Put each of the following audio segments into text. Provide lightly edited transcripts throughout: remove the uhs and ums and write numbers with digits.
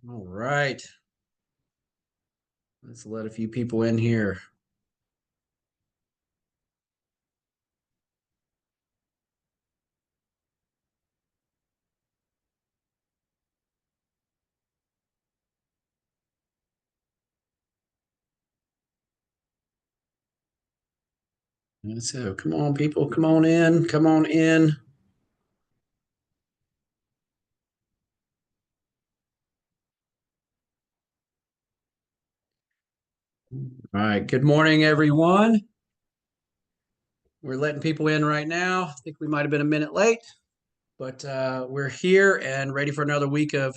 All right. Let's let a few people in here. So come on, people. Come on in. Come on in. All right. Good morning, everyone. We're letting people in right now. I think we might have been a minute late, but we're here and ready for another week of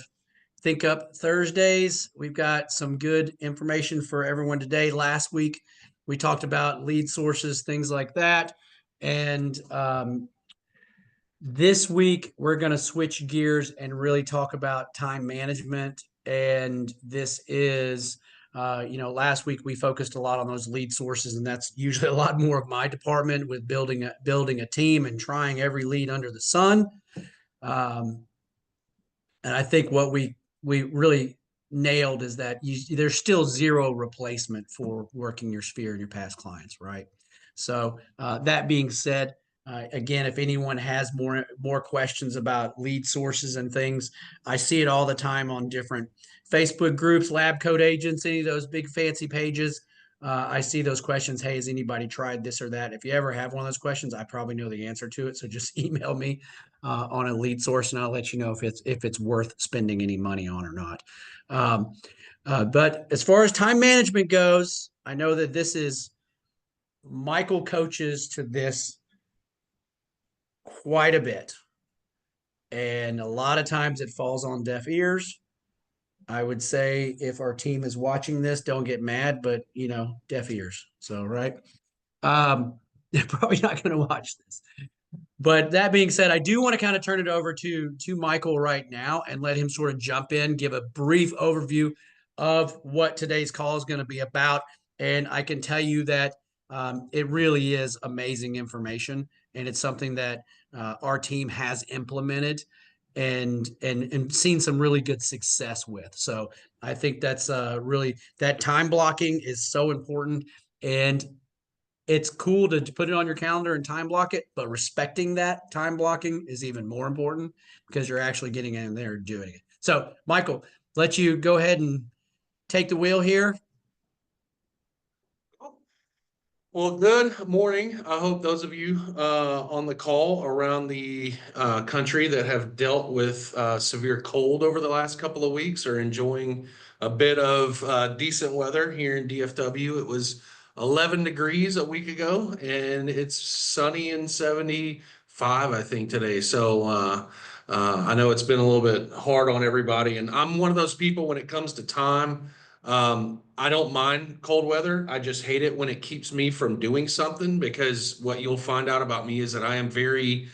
Think Up Thursdays. We've got some good information for everyone today. Last week, we talked about lead sources, things like that. And this week, we're going to switch gears and really talk about time management. And this is, last week we focused a lot on those lead sources, and that's usually a lot more of my department with building a team and trying every lead under the sun. Um, and I think what we really nailed is that there's still zero replacement for working your sphere and your past clients, right? So that being said, again, if anyone has more questions about lead sources and things, I see it all the time on different Facebook groups, Lab Code Agency, those big fancy pages. I see those questions. Hey, has anybody tried this or that? If you ever have one of those questions, I probably know the answer to it. So just email me on a lead source, and I'll let you know if it's worth spending any money on or not. Um, but as far as time management goes, I know that this is Michael coaches to this quite a bit, and a lot of times it falls on deaf ears. I would say if our team is watching this, don't get mad, but deaf ears. So right, they're probably not going to watch this. But that being said, I do want to kind of turn it over to Michael right now and let him sort of jump in, give a brief overview of what today's call is going to be about. And I can tell you that it really is amazing information, and it's something that our team has implemented and seen some really good success with. So I think that's really that time blocking is so important, and it's cool to put it on your calendar and time block it, but respecting that time blocking is even more important because you're actually getting in there and doing it. So, Michael, let you go ahead and take the wheel here. Well, good morning. I hope those of you on the call around the country that have dealt with severe cold over the last couple of weeks are enjoying a bit of decent weather here in DFW. It was 11 degrees a week ago, and it's sunny and 75, I think, today. So I know it's been a little bit hard on everybody, and I'm one of those people when it comes to time. I don't mind cold weather. I just hate it when it keeps me from doing something because what you'll find out about me is that I am very,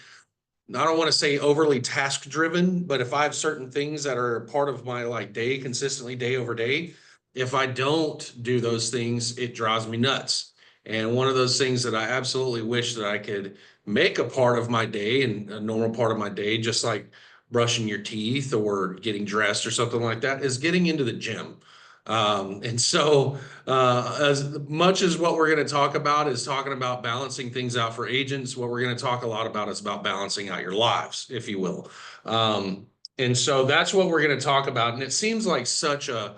I don't want to say overly task driven, but if I have certain things that are part of my like day consistently, day over day, if I don't do those things, it drives me nuts. And one of those things that I absolutely wish that I could make a part of my day and a normal part of my day, just like brushing your teeth or getting dressed or something like that, is getting into the gym. As much as what we're going to talk about is talking about balancing things out for agents, what we're going to talk a lot about is about balancing out your lives, if you will. And so that's what we're going to talk about. And it seems like such a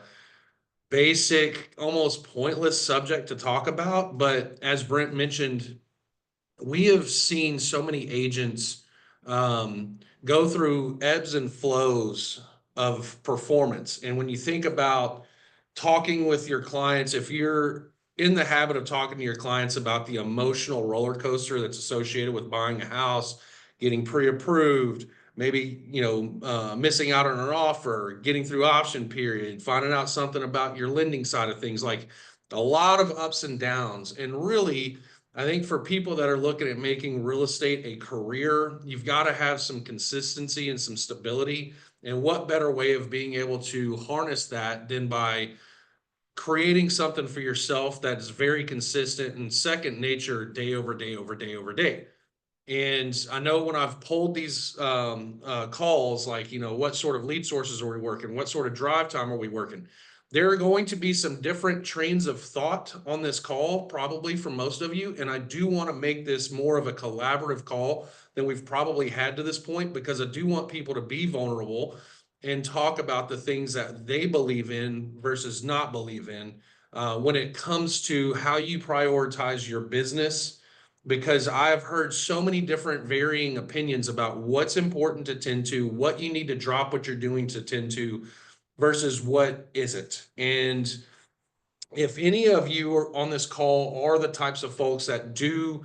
basic, almost pointless subject to talk about. But as Brent mentioned, we have seen so many agents go through ebbs and flows of performance. And when you think about talking with your clients, if you're in the habit of talking to your clients about the emotional roller coaster that's associated with buying a house, getting pre-approved, maybe missing out on an offer, getting through option period, finding out something about your lending side of things, like a lot of ups and downs. And really, I think for people that are looking at making real estate a career, you've got to have some consistency and some stability. And what better way of being able to harness that than by creating something for yourself that is very consistent and second nature day over day over day over day. And I know when I've pulled these calls, like, what sort of lead sources are we working? What sort of drive time are we working? There are going to be some different trains of thought on this call, probably for most of you. And I do want to make this more of a collaborative call than we've probably had to this point, because I do want people to be vulnerable and talk about the things that they believe in versus not believe in when it comes to how you prioritize your business, because I've heard so many different varying opinions about what's important to tend to, what you need to drop what you're doing to tend to versus what isn't. And if any of you are on this call are the types of folks that do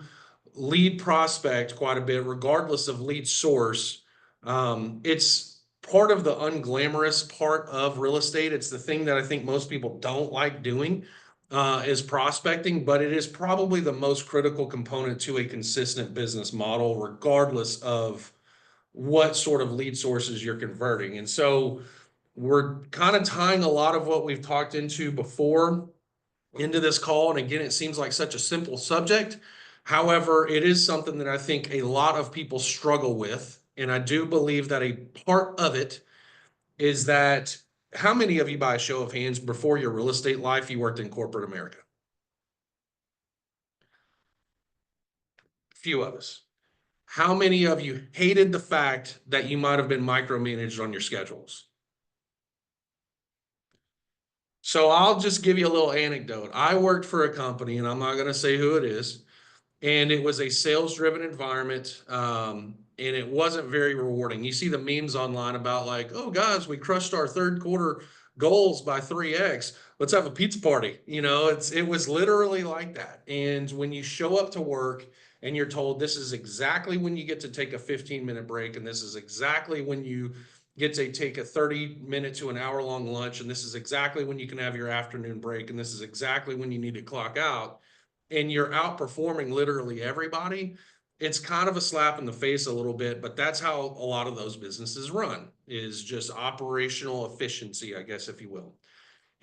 lead prospect quite a bit, regardless of lead source, it's part of the unglamorous part of real estate. It's the thing that I think most people don't like doing, is prospecting, but it is probably the most critical component to a consistent business model, regardless of what sort of lead sources you're converting. And so we're kind of tying a lot of what we've talked into before into this call. And again, it seems like such a simple subject. However, it is something that I think a lot of people struggle with. And I do believe that a part of it is that, how many of you, by a show of hands, before your real estate life, you worked in corporate America? Few of us. How many of you hated the fact that you might have been micromanaged on your schedules? So I'll just give you a little anecdote. I worked for a company, and I'm not going to say who it is, and it was a sales driven environment, and it wasn't very rewarding. You see the memes online about, like, oh guys, we crushed our third quarter goals by 3x, let's have a pizza party. It was literally like that. And when you show up to work and you're told this is exactly when you get to take a 15-minute break, and this is exactly when you get to take a 30-minute to an hour long lunch, and this is exactly when you can have your afternoon break, and this is exactly when you need to clock out, and you're outperforming literally everybody, it's kind of a slap in the face a little bit. But that's how a lot of those businesses run, is just operational efficiency, I guess, if you will.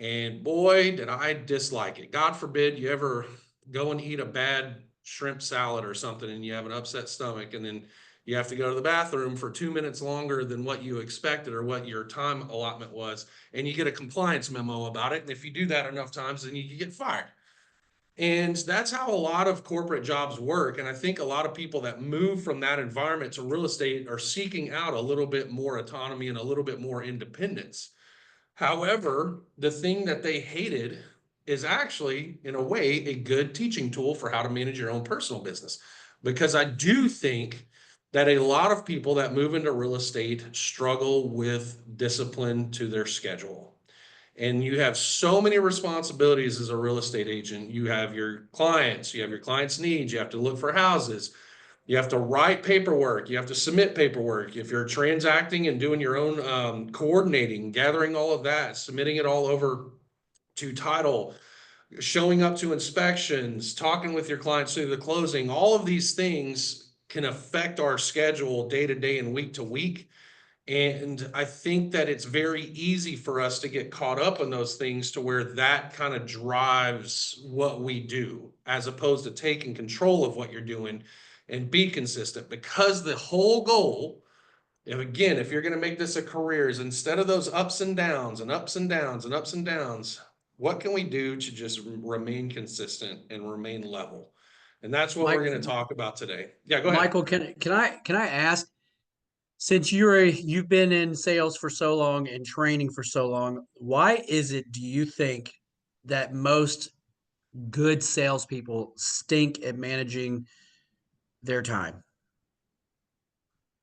And boy, did I dislike it. God forbid you ever go and eat a bad shrimp salad or something and you have an upset stomach, and then you have to go to the bathroom for 2 minutes longer than what you expected or what your time allotment was, and you get a compliance memo about it. And if you do that enough times, then you get fired. And that's how a lot of corporate jobs work. And I think a lot of people that move from that environment to real estate are seeking out a little bit more autonomy and a little bit more independence. However, the thing that they hated is actually, in a way, a good teaching tool for how to manage your own personal business. Because I do think that a lot of people that move into real estate struggle with discipline to their schedule. And you have so many responsibilities as a real estate agent. You have your clients, you have your clients' needs, you have to look for houses, you have to write paperwork, you have to submit paperwork. If you're transacting and doing your own coordinating, gathering all of that, submitting it all over to title, showing up to inspections, talking with your clients through the closing, all of these things can affect our schedule day to day and week to week. And I think that it's very easy for us to get caught up in those things, to where that kind of drives what we do, as opposed to taking control of what you're doing and be consistent. Because the whole goal, if you're going to make this a career, is instead of those ups and downs and ups and downs and ups and downs, what can we do to just remain consistent and remain level? And that's what we're Mike, going to talk about today. Yeah, go ahead. Michael, can I ask, since you've been in sales for so long and training for so long, why is it, do you think, that most good salespeople stink at managing their time?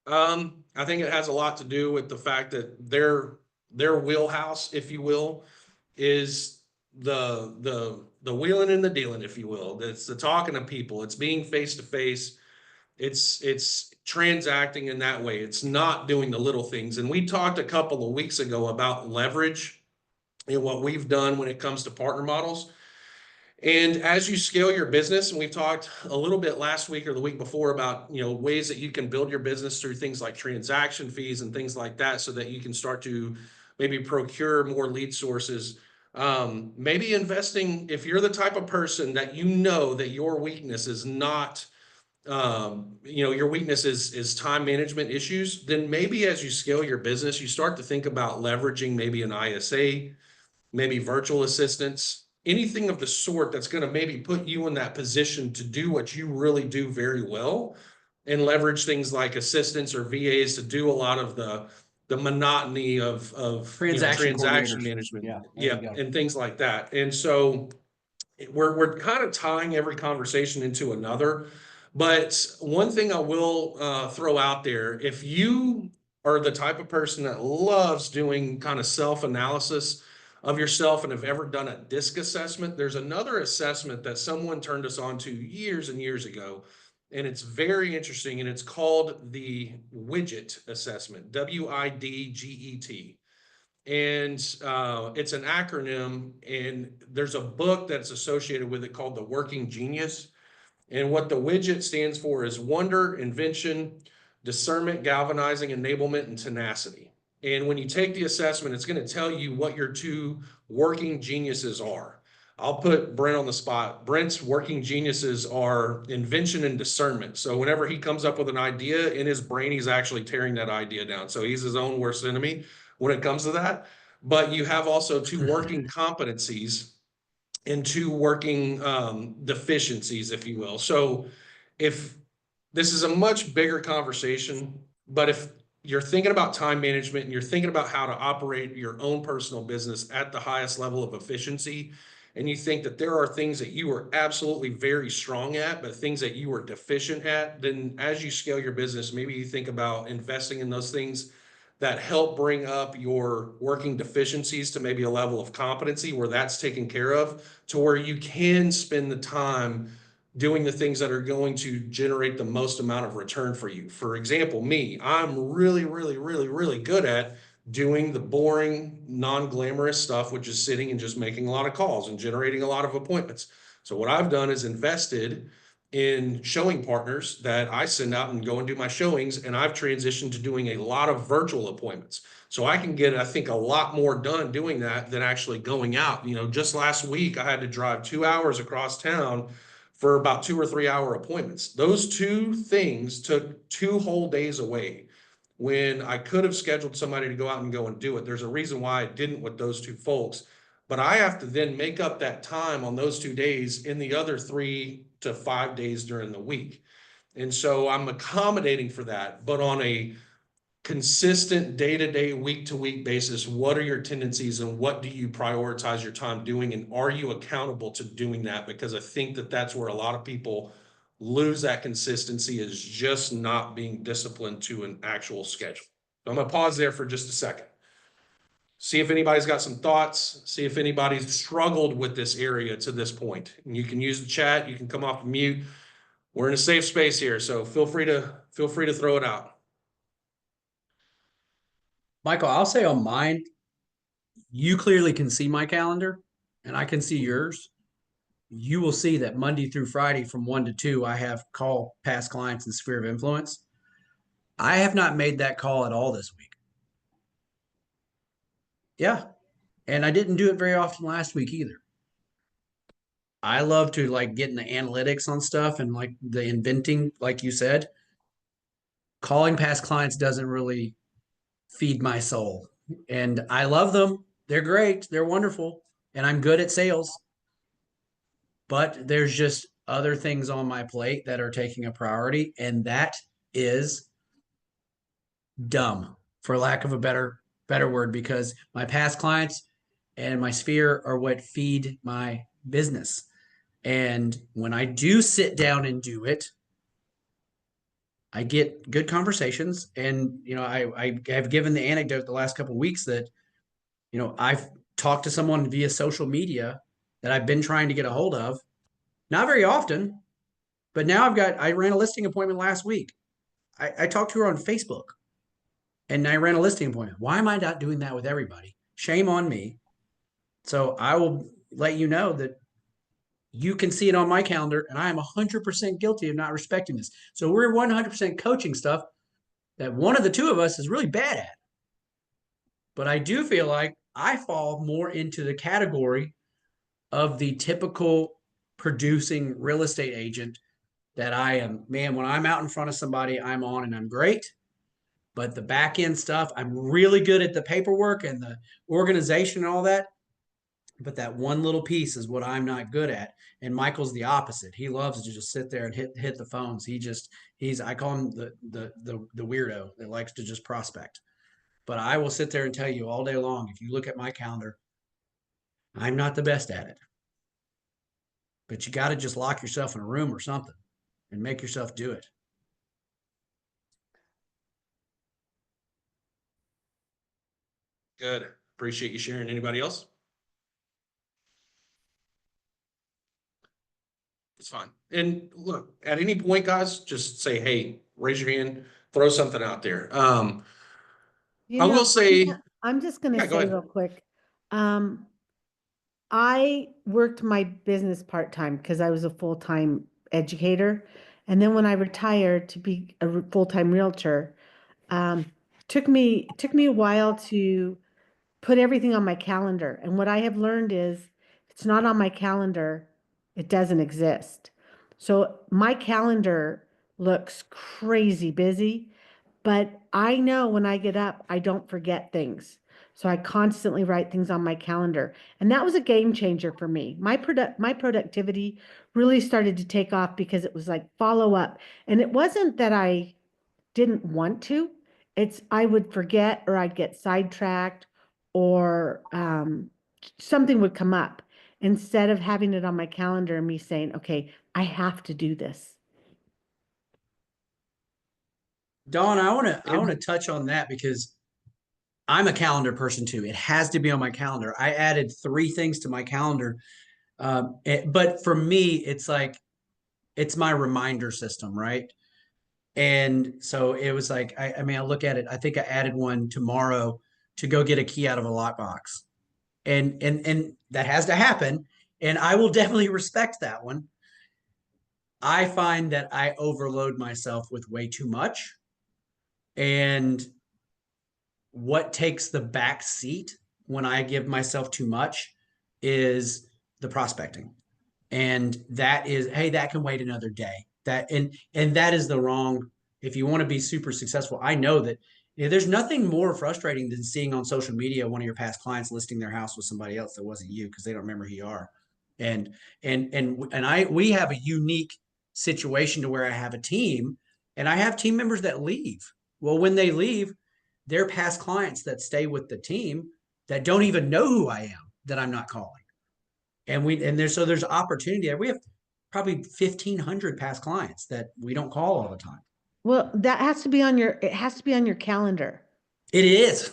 I think it has a lot to do with the fact that their wheelhouse, if you will, is the wheeling and the dealing, if you will. It's the talking to people. It's being face to face. It's transacting in that way. It's not doing the little things. And we talked a couple of weeks ago about leverage and what we've done when it comes to partner models. And as you scale your business, and we've talked a little bit last week or the week before about, ways that you can build your business through things like transaction fees and things like that, so that you can start to maybe procure more lead sources. Maybe investing, if you're the type of person that that your weakness is not your weakness is time management issues, then maybe as you scale your business, you start to think about leveraging maybe an ISA, maybe virtual assistants, anything of the sort that's going to maybe put you in that position to do what you really do very well, and leverage things like assistants or VAs to do a lot of the monotony of Transaction transaction coordinators. management, Yeah, there you yeah, go. and things like that. And so we're kind of tying every conversation into another. But one thing I will throw out there, if you are the type of person that loves doing kind of self-analysis of yourself and have ever done a DISC assessment, there's another assessment that someone turned us on to years and years ago. And it's very interesting, and it's called the widget assessment, WIDGET. And it's an acronym, and there's a book that's associated with it called The Working Genius. And what the widget stands for is wonder, invention, discernment, galvanizing, enablement, and tenacity. And when you take the assessment, it's going to tell you what your two working geniuses are. I'll put Brent on the spot. Brent's working geniuses are invention and discernment. So whenever he comes up with an idea in his brain, he's actually tearing that idea down. So he's his own worst enemy when it comes to that. But you have also two working competencies and two working deficiencies, if you will. So if this is a much bigger conversation, but if you're thinking about time management and you're thinking about how to operate your own personal business at the highest level of efficiency, and you think that there are things that you are absolutely very strong at, but things that you are deficient at, then as you scale your business, maybe you think about investing in those things that help bring up your working deficiencies to maybe a level of competency where that's taken care of, to where you can spend the time doing the things that are going to generate the most amount of return for you. For example, me, I'm really, really, really, really good at doing the boring, non-glamorous stuff, which is sitting and just making a lot of calls and generating a lot of appointments. So what I've done is invested in showing partners that I send out and go and do my showings, and I've transitioned to doing a lot of virtual appointments. So I can get, I think, a lot more done doing that than actually going out. Just last week I had to drive 2 hours across town for about 2 or 3 hour appointments. Those two things took 2 whole days away when I could have scheduled somebody to go out and go and do it. There's a reason why I didn't with those two folks, but I have to then make up that time on those 2 days in the other 3 to 5 days during the week. And so I'm accommodating for that, but on a consistent day-to-day, week-to-week basis, what are your tendencies and what do you prioritize your time doing? And are you accountable to doing that? Because I think that that's where a lot of people lose that consistency, is just not being disciplined to an actual schedule. So I'm going to pause there for just a second. See if anybody's got some thoughts, see if anybody's struggled with this area to this point. And you can use the chat, you can come off mute. We're in a safe space here, so feel free to throw it out. Michael, I'll say on mine, you clearly can see my calendar and I can see yours. You will see that Monday through Friday from 1 to 2, I have call past clients in sphere of influence. I have not made that call at all this week. Yeah. And I didn't do it very often last week either. I love to get in the analytics on stuff and the inventing, like you said. Calling past clients doesn't really feed my soul. And I love them. They're great. They're wonderful. And I'm good at sales. But there's just other things on my plate that are taking a priority. And that is dumb, for lack of a better word, because my past clients and my sphere are what feed my business. And when I do sit down and do it, I get good conversations. And, I have given the anecdote the last couple of weeks that, I've talked to someone via social media that I've been trying to get a hold of, not very often, but now I ran a listing appointment last week. I talked to her on Facebook and I ran a listing appointment. Why am I not doing that with everybody? Shame on me. So I will let you know that you can see it on my calendar, and I am 100% guilty of not respecting this. So we're 100% coaching stuff that one of the two of us is really bad at. But I do feel like I fall more into the category of the typical producing real estate agent that I am, man, when I'm out in front of somebody, I'm on and I'm great. But the back end stuff, I'm really good at the paperwork and the organization and all that. But that one little piece is what I'm not good at. And Michael's the opposite. He loves to just sit there and hit the phones. He's I call him the weirdo that likes to just prospect. But I will sit there and tell you all day long, if you look at my calendar, I'm not the best at it. But you got to just lock yourself in a room or something and make yourself do it. Good. Appreciate you sharing. Anybody else? It's fine. And look, at any point, guys, just say, hey, raise your hand, throw something out there. You I will know, say, I'm just going yeah, to go say ahead. real quick. I worked my business part-time because I was a full-time educator. And then when I retired to be a full-time realtor, um, took me a while to put everything on my calendar. And what I have learned is if it's not on my calendar, it doesn't exist. So my calendar looks crazy busy, but I know when I get up, I don't forget things. So I constantly write things on my calendar. And that was a game changer for me. My productivity really started to take off because it was like follow up. And it wasn't that I didn't want to. It's I would forget or I'd get sidetracked or something would come up instead of having it on my calendar and me saying, okay, I have to do this. Dawn, I want to And touch on that because I'm a calendar person too. It has to be on my calendar. I added 3 things to my calendar, but for me, it's like it's my reminder system, right? And so it was like I mean, I look at it. I think I added one tomorrow to go get a key out of a lockbox, and that has to happen. And I will definitely respect that one. I find that I overload myself with way too much, and what takes the back seat when I give myself too much is the prospecting. And that is, hey, that can wait another day. And that is the wrong. If you want to be super successful, I know that there's nothing more frustrating than seeing on social media one of your past clients listing their house with somebody else that wasn't you because they don't remember who you are. And and we have a unique situation to where I have a team and I have team members that leave. Well, when they leave, they're past clients that stay with the team that don't even know who I am that I'm not calling. And there's opportunity. We have probably 1,500 past clients that we don't call all the time. Well, that has to be on it has to be on your calendar. It is.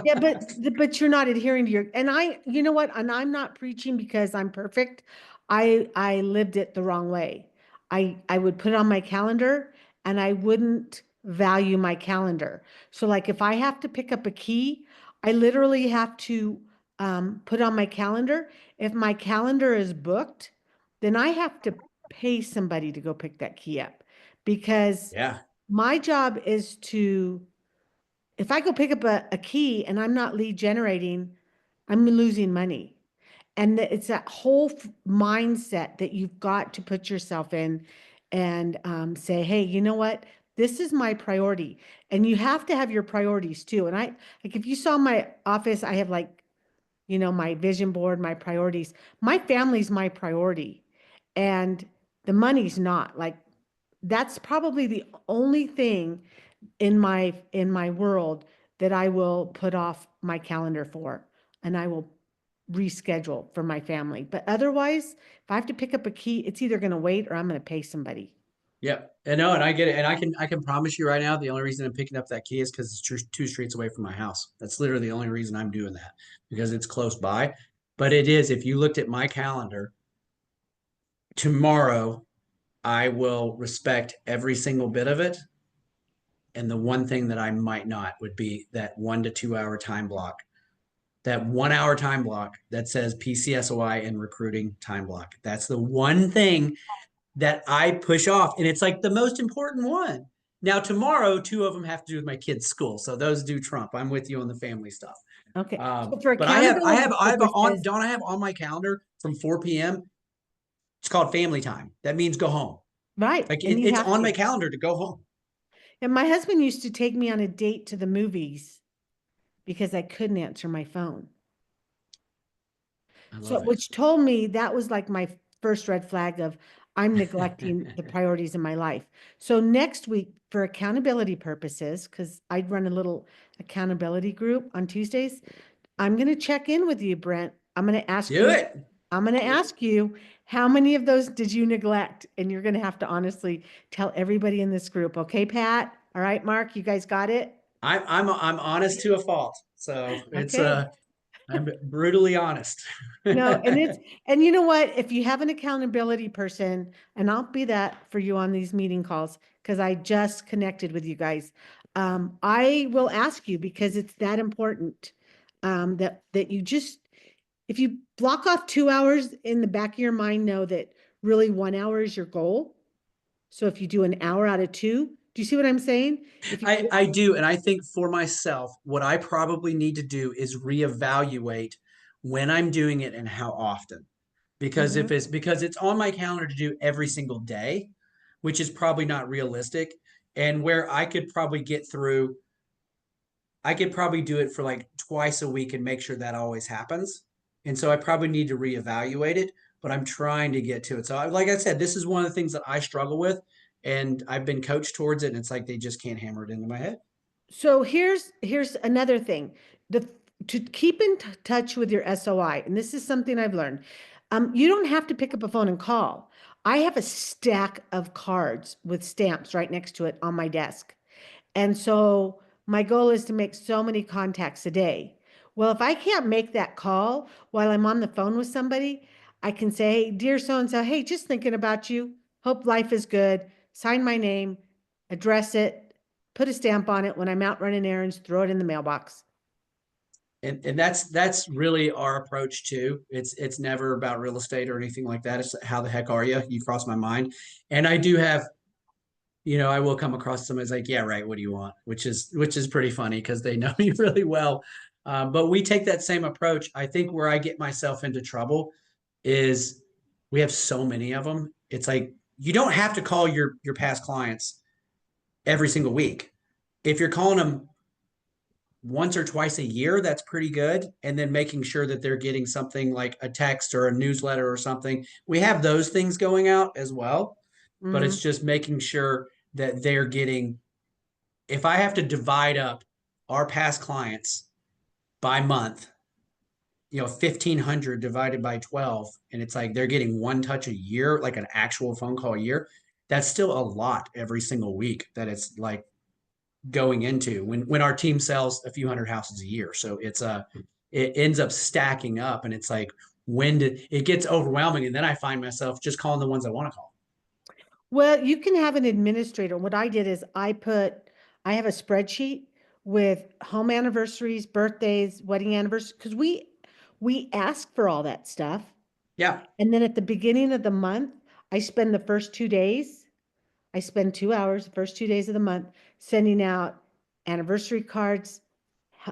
Yeah, but you're not adhering to and you know what? And I'm not preaching because I'm perfect. I lived it the wrong way. I would put it on my calendar and I wouldn't value my calendar. So like if I have to pick up a key, I literally have to put on my calendar. If my calendar is booked, then I have to pay somebody to go pick that key up because Yeah. my job is to if I go pick up a key and I'm not lead generating, I'm losing money. And it's that whole mindset that you've got to put yourself in and say, hey, you know what? This is my priority. And you have to have your priorities too. And like, if you saw my office, I have like, my vision board, my priorities. My family's my priority. And the money's not. Like, that's probably the only thing in my world that I will put off my calendar for and I will reschedule for my family. But otherwise, if I have to pick up a key, it's either going to wait or I'm going to pay somebody. Yep. And no, and I get it. And I can promise you right now, the only reason I'm picking up that key is because it's 2 streets away from my house. That's literally the only reason I'm doing that because it's close by. But it is, if you looked at my calendar tomorrow, I will respect every single bit of it. And the one thing that I might not would be that 1 to 2 hour time block, that 1 hour time block that says PCSOI and recruiting time block. That's the one thing that I push off. And it's like the most important one. Now, tomorrow, 2 of them have to do with my kids' school. So those do trump. I'm with you on the family stuff. Okay. So for But accountability on, purposes, don't I have on my calendar from 4 p.m. It's called family time. That means go home. Right. Like And you it's have on my to. calendar to go home. And my husband used to take me on a date to the movies because I couldn't answer my phone. I So, love it. which told me that was like my first red flag of I'm neglecting the priorities in my life. So next week, for accountability purposes, because I'd run a little accountability group on Tuesdays, I'm going to check in with you, Brent. Do it. I'm going to ask you, how many of those did you neglect? And you're going to have to honestly tell everybody in this group. Okay, Pat? All right, Mark, you guys got it? I'm honest to a fault. So it's Okay. I'm brutally honest. No, and you know what? If you have an accountability person, and I'll be that for you on these meeting calls, because I just connected with you guys. I will ask you because it's that important. That you just, if you block off 2 hours in the back of your mind, know that really 1 hour is your goal. So if you do an hour out of two, do you see what I'm saying? If you I do, and I think for myself, what I probably need to do is reevaluate when I'm doing it and how often. Because Mhm. because it's on my calendar to do every single day, which is probably not realistic, and where I could probably do it for like twice a week and make sure that always happens. And so I probably need to reevaluate it, but I'm trying to get to it. So, like I said, this is one of the things that I struggle with, and I've been coached towards it. And it's like they just can't hammer it into my head. So here's another thing. The to keep in touch with your SOI, and this is something I've learned. You don't have to pick up a phone and call. I have a stack of cards with stamps right next to it on my desk. And so my goal is to make so many contacts a day. Well, if I can't make that call while I'm on the phone with somebody, I can say, hey, dear so and so, hey, just thinking about you. Hope life is good. Sign my name, address it, put a stamp on it. When I'm out running errands, throw it in the mailbox. And that's really our approach too. It's never about real estate or anything like that. It's how the heck are you? You cross my mind. And I do have, I will come across somebody's like, yeah, right. What do you want? Which is pretty funny because they know me really well. But we take that same approach. I think where I get myself into trouble is we have so many of them. It's like you don't have to call your past clients every single week. If you're calling them once or twice a year, that's pretty good. And then making sure that they're getting something like a text or a newsletter or something. We have those things going out as well, but Mm-hmm. it's just making sure that they're getting, if I have to divide up our past clients by month, 1,500 divided by 12, and it's like they're getting one touch a year, like an actual phone call a year. That's still a lot every single week that it's like going into when our team sells a few hundred houses a year. So it ends up stacking up, and it's like when did it gets overwhelming, and then I find myself just calling the ones I want to call. Well, you can have an administrator. What I did is I have a spreadsheet with home anniversaries, birthdays, wedding anniversaries, because we ask for all that stuff. Yeah. And then at the beginning of the month, I spend the first 2 days, I spend 2 hours, the first 2 days of the month, sending out anniversary cards,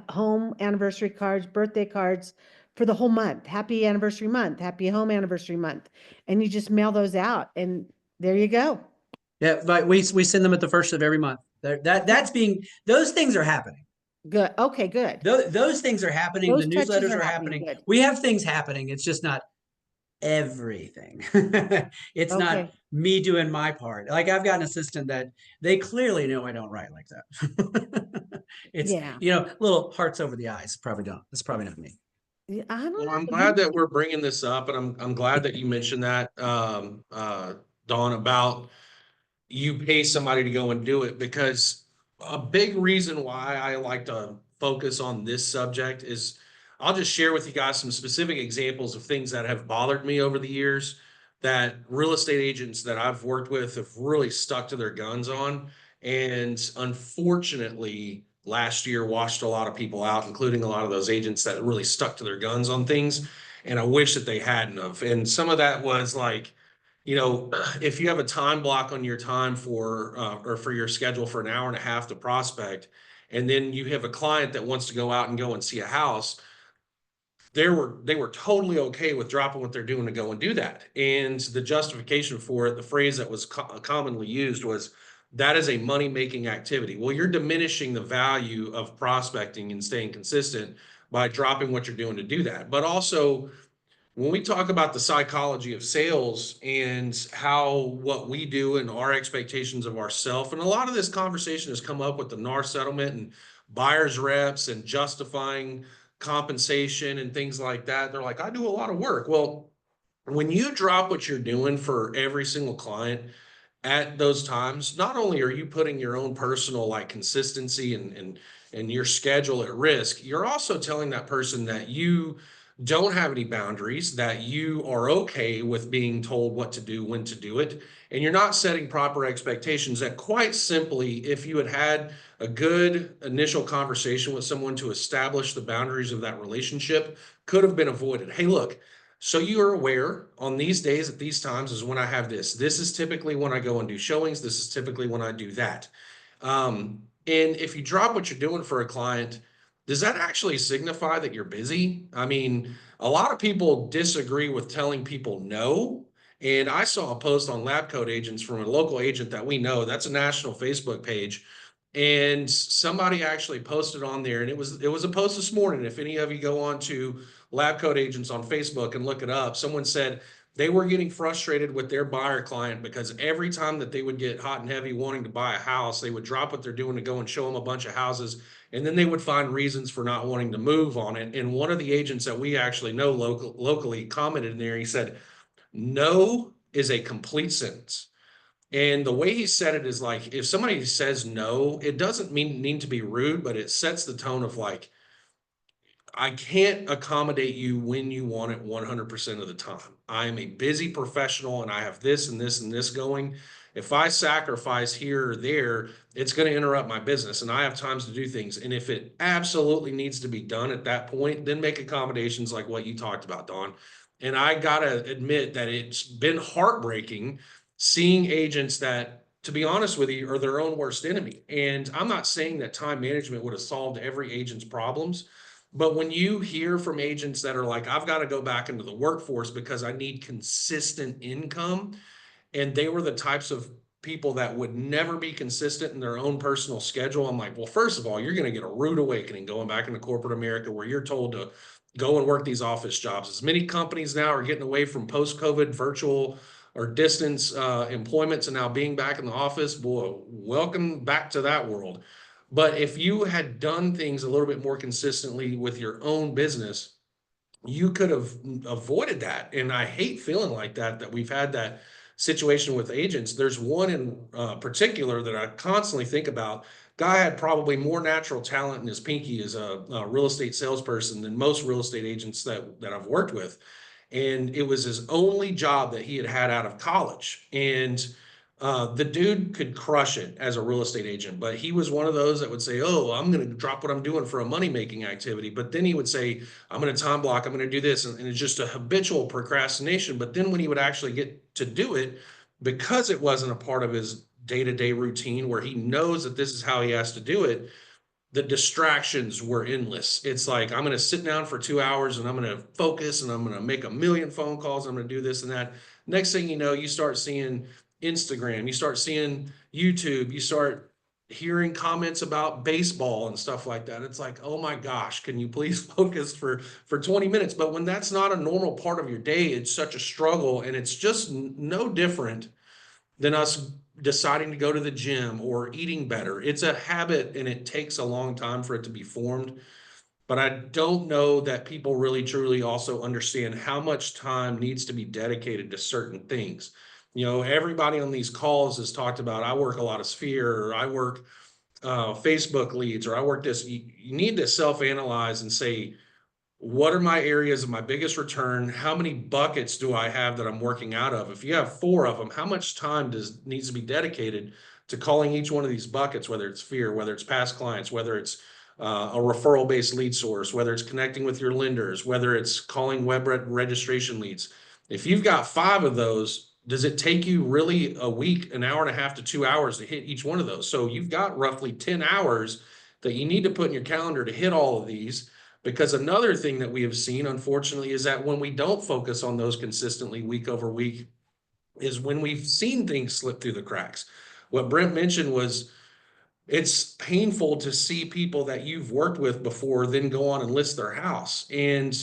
home anniversary cards, birthday cards for the whole month. Happy anniversary month, happy home anniversary month. And you just mail those out, and there you go. Yeah, but we send them at the first of every month. Okay, Those things are happening. good. Okay, good. Those things are happening. The Those touches newsletters are are happening. happening. Good. We have things happening. It's just not everything. It's not Okay. me doing my part. Like I've got an assistant that they clearly know I don't write like that. It's, Yeah. little hearts over the eyes. Probably don't. It's probably not me. Yeah, I don't Well, I'm know. glad that we're bringing this up, and I'm glad that you mentioned that, Dawn, about you pay somebody to go and do it, because a big reason why I like to focus on this subject is I'll just share with you guys some specific examples of things that have bothered me over the years that real estate agents that I've worked with have really stuck to their guns on. And unfortunately, last year washed a lot of people out, including a lot of those agents that really stuck to their guns on things. And I wish that they hadn't have. And some of that was like, if you have a time block on your time or for your schedule for an hour and a half to prospect, and then you have a client that wants to go out and go and see a house, they were totally okay with dropping what they're doing to go and do that. And the justification for it, the phrase that was commonly used was, that is a money-making activity. Well, you're diminishing the value of prospecting and staying consistent by dropping what you're doing to do that. But also, when we talk about the psychology of sales and how what we do and our expectations of ourselves, and a lot of this conversation has come up with the NAR settlement and buyer's reps and justifying compensation and things like that. They're like, I do a lot of work. Well, when you drop what you're doing for every single client at those times, not only are you putting your own personal like consistency and your schedule at risk, you're also telling that person that you don't have any boundaries, that you are okay with being told what to do, when to do it, and you're not setting proper expectations. That quite simply, if you had had a good initial conversation with someone to establish the boundaries of that relationship, could have been avoided. Hey, look, so you are aware on these days at these times is when I have this. This is typically when I go and do showings. This is typically when I do that. And if you drop what you're doing for a client, does that actually signify that you're busy? I mean, a lot of people disagree with telling people no. And I saw a post on Lab Coat Agents from a local agent that we know. That's a national Facebook page. And somebody actually posted on there, and it was a post this morning. If any of you go on to Lab Coat Agents on Facebook and look it up, someone said they were getting frustrated with their buyer client because every time that they would get hot and heavy wanting to buy a house, they would drop what they're doing to go and show them a bunch of houses, and then they would find reasons for not wanting to move on it. And one of the agents that we actually know locally commented in there, he said, no is a complete sentence. And the way he said it is like, if somebody says no, it doesn't mean to be rude, but it sets the tone of like, I can't accommodate you when you want it 100% of the time. I am a busy professional and I have this and this and this going. If I sacrifice here or there, it's going to interrupt my business and I have times to do things. And if it absolutely needs to be done at that point, then make accommodations like what you talked about, Don. And I got to admit that it's been heartbreaking seeing agents that, to be honest with you, are their own worst enemy. And I'm not saying that time management would have solved every agent's problems. But when you hear from agents that are like, I've got to go back into the workforce because I need consistent income, and they were the types of people that would never be consistent in their own personal schedule, I'm like, well, first of all, you're going to get a rude awakening going back into corporate America where you're told to go and work these office jobs. As many companies now are getting away from post-COVID virtual or distance employments and now being back in the office, boy, welcome back to that world. But if you had done things a little bit more consistently with your own business, you could have avoided that. And I hate feeling like that we've had that situation with agents. There's one in particular that I constantly think about. Guy had probably more natural talent in his pinky as a real estate salesperson than most real estate agents that I've worked with. And it was his only job that he had had out of college. And the dude could crush it as a real estate agent, but he was one of those that would say, oh, I'm going to drop what I'm doing for a money-making activity. But then he would say, I'm going to time block, I'm going to do this. And it's just a habitual procrastination. But then when he would actually get to do it, because it wasn't a part of his day-to-day routine where he knows that this is how he has to do it, the distractions were endless. It's like, I'm going to sit down for 2 hours and I'm going to focus and I'm going to make a million phone calls. I'm going to do this and that. Next thing you know, you start seeing Instagram, you start seeing YouTube, you start hearing comments about baseball and stuff like that. It's like, oh my gosh, can you please focus for 20 minutes? But when that's not a normal part of your day, it's such a struggle. And it's just no different than us deciding to go to the gym or eating better. It's a habit and it takes a long time for it to be formed. But I don't know that people really truly also understand how much time needs to be dedicated to certain things. You know, everybody on these calls has talked about, I work a lot of Sphere, or I work Facebook leads, or I work this. You need to self-analyze and say, what are my areas of my biggest return? How many buckets do I have that I'm working out of? If you have 4 of them, how much time needs to be dedicated to calling each one of these buckets, whether it's Sphere, whether it's past clients, whether it's a referral-based lead source, whether it's connecting with your lenders, whether it's calling web registration leads. If you've got 5 of those, does it take you really a week, an hour and a half to 2 hours to hit each one of those? So you've got roughly 10 hours that you need to put in your calendar to hit all of these. Because another thing that we have seen, unfortunately, is that when we don't focus on those consistently week over week, is when we've seen things slip through the cracks. What Brent mentioned was it's painful to see people that you've worked with before then go on and list their house. And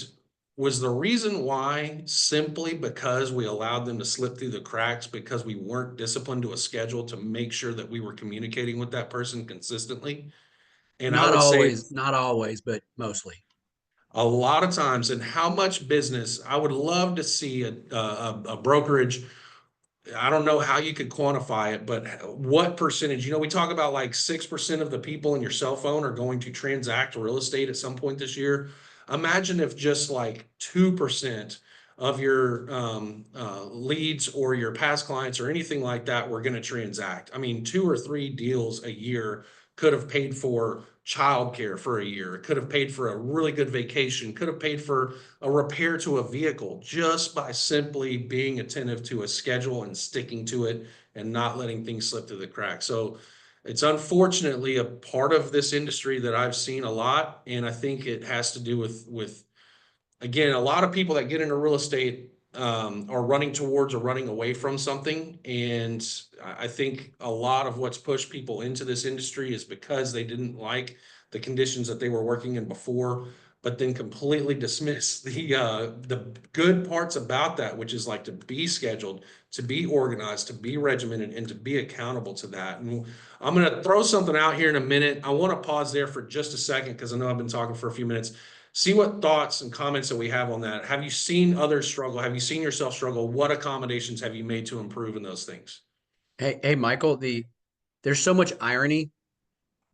was the reason why simply because we allowed them to slip through the cracks because we weren't disciplined to a schedule to make sure that we were communicating with that person consistently? And I would say Not always, but mostly. a lot of times, and how much business I would love to see a brokerage. I don't know how you could quantify it, but what percentage, we talk about like 6% of the people in your cell phone are going to transact real estate at some point this year. Imagine if just like 2% of your leads or your past clients or anything like that were going to transact. I mean, 2 or 3 deals a year could have paid for childcare for a year. It could have paid for a really good vacation, could have paid for a repair to a vehicle just by simply being attentive to a schedule and sticking to it and not letting things slip through the cracks. So it's unfortunately a part of this industry that I've seen a lot. And I think it has to do with again, a lot of people that get into real estate are running towards or running away from something. And I think a lot of what's pushed people into this industry is because they didn't like the conditions that they were working in before, but then completely dismiss the good parts about that, which is like to be scheduled, to be organized, to be regimented, and to be accountable to that. And I'm going to throw something out here in a minute. I want to pause there for just a second because I know I've been talking for a few minutes. See what thoughts and comments that we have on that. Have you seen others struggle? Have you seen yourself struggle? What accommodations have you made to improve in those things? Hey, Michael, there's so much irony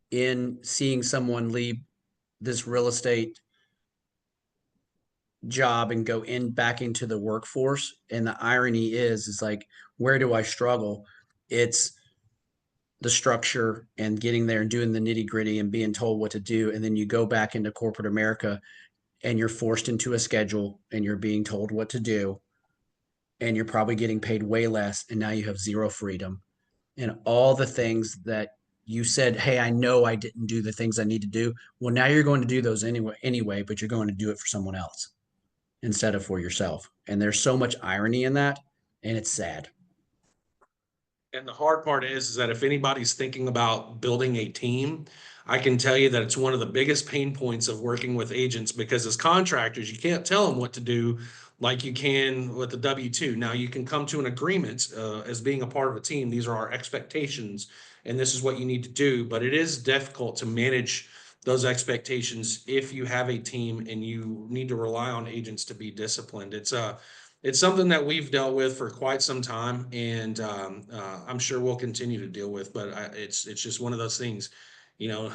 in seeing someone leave this real estate job and go back into the workforce. And the irony is like, where do I struggle? It's the structure and getting there and doing the nitty gritty and being told what to do. And then you go back into corporate America and you're forced into a schedule and you're being told what to do. And you're probably getting paid way less. And now you have zero freedom and all the things that you said, hey, I know I didn't do the things I need to do. Well, now you're going to do those anyway, but you're going to do it for someone else instead of for yourself. And there's so much irony in that, and it's sad. And the hard part is that if anybody's thinking about building a team, I can tell you that it's one of the biggest pain points of working with agents because as contractors, you can't tell them what to do like you can with the W-2. Now, you can come to an agreement as being a part of a team. These are our expectations, and this is what you need to do. But it is difficult to manage those expectations if you have a team and you need to rely on agents to be disciplined. It's something that we've dealt with for quite some time, and I'm sure we'll continue to deal with. But it's just one of those things, you know.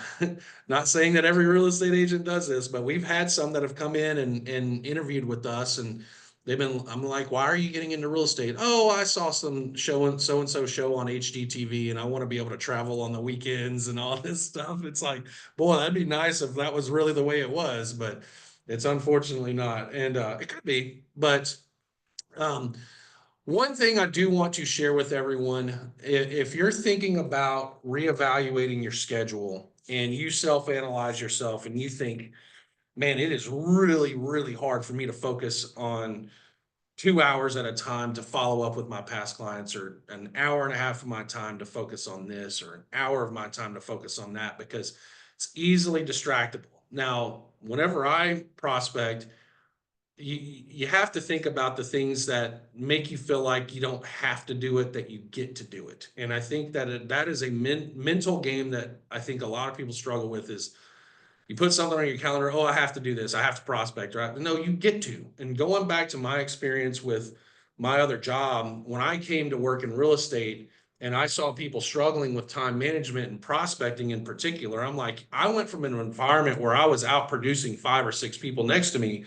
Not saying that every real estate agent does this, but we've had some that have come in and interviewed with us, and I'm like, why are you getting into real estate? Oh, I saw some show and so show on HGTV, and I want to be able to travel on the weekends and all this stuff. It's like, boy, that'd be nice if that was really the way it was, but it's unfortunately not, and it could be, but. Um, One thing I do want to share with everyone, if you're thinking about reevaluating your schedule and you self-analyze yourself and you think, man, it is really, really hard for me to focus on 2 hours at a time to follow up with my past clients, or an hour and a half of my time to focus on this, or an hour of my time to focus on that, because it's easily distractible. Now, whenever I prospect, you have to think about the things that make you feel like you don't have to do it, that you get to do it. And I think that that is a mental game that I think a lot of people struggle with. Is you put something on your calendar, oh, I have to do this, I have to prospect, right? No, you get to. And going back to my experience with my other job, when I came to work in real estate and I saw people struggling with time management and prospecting in particular, I'm like, I went from an environment where I was out producing 5 or 6 people next to me,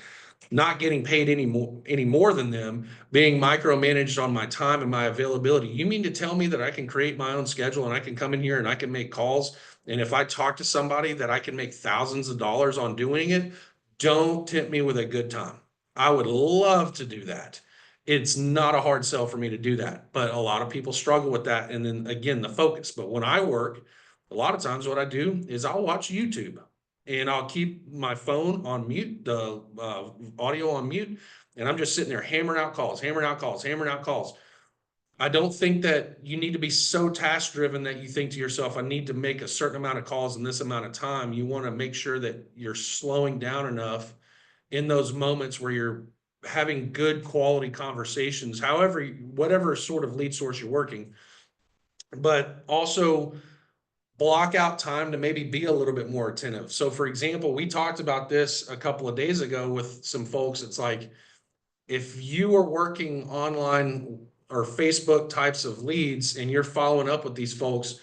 not getting paid any more than them, being micromanaged on my time and my availability. You mean to tell me that I can create my own schedule and I can come in here and I can make calls, and if I talk to somebody that I can make thousands of dollars on doing it? Don't tempt me with a good time. I would love to do that. It's not a hard sell for me to do that, but a lot of people struggle with that. And then again, the focus. But when I work, a lot of times what I do is I'll watch YouTube and I'll keep my phone on mute, the audio on mute, and I'm just sitting there hammering out calls, hammering out calls, hammering out calls. I don't think that you need to be so task driven that you think to yourself, I need to make a certain amount of calls in this amount of time. You want to make sure that you're slowing down enough in those moments where you're having good quality conversations, however, whatever sort of lead source you're working, but also block out time to maybe be a little bit more attentive. So for example, we talked about this a couple of days ago with some folks. It's like, if you are working online or Facebook types of leads and you're following up with these folks,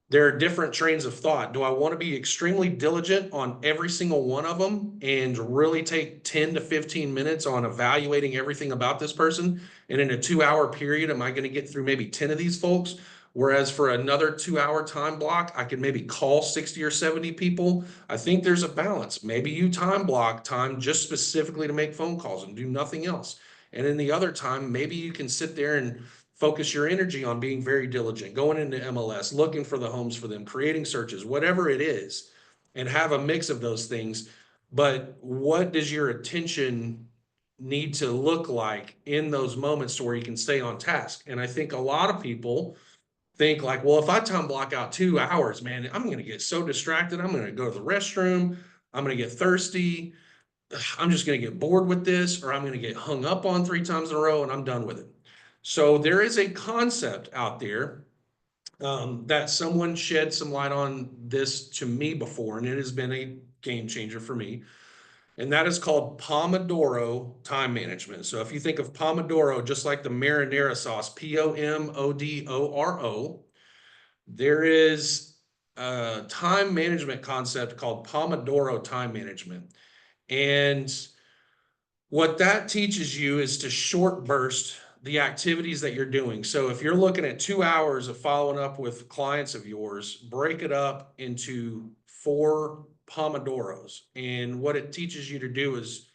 there are different trains of thought. Do I want to be extremely diligent on every single one of them and really take 10 to 15 minutes on evaluating everything about this person? And in a 2-hour period, am I going to get through maybe 10 of these folks? Whereas for another 2-hour time block, I can maybe call 60 or 70 people. I think there's a balance. Maybe you time block time just specifically to make phone calls and do nothing else. And in the other time, maybe you can sit there and focus your energy on being very diligent, going into MLS, looking for the homes for them, creating searches, whatever it is, and have a mix of those things. But what does your attention need to look like in those moments to where you can stay on task? And I think a lot of people think like, well, if I time block out 2 hours, man, I'm going to get so distracted. I'm going to go to the restroom. I'm going to get thirsty. I'm just going to get bored with this, or I'm going to get hung up on 3 times in a row and I'm done with it. So there is a concept out there that someone shed some light on this to me before, and it has been a game changer for me. And that is called Pomodoro time management. So if you think of Pomodoro, just like the marinara sauce, Pomodoro, there is a time management concept called Pomodoro time management. And what that teaches you is to short burst the activities that you're doing. So if you're looking at 2 hours of following up with clients of yours, break it up into 4 Pomodoros. And what it teaches you to do is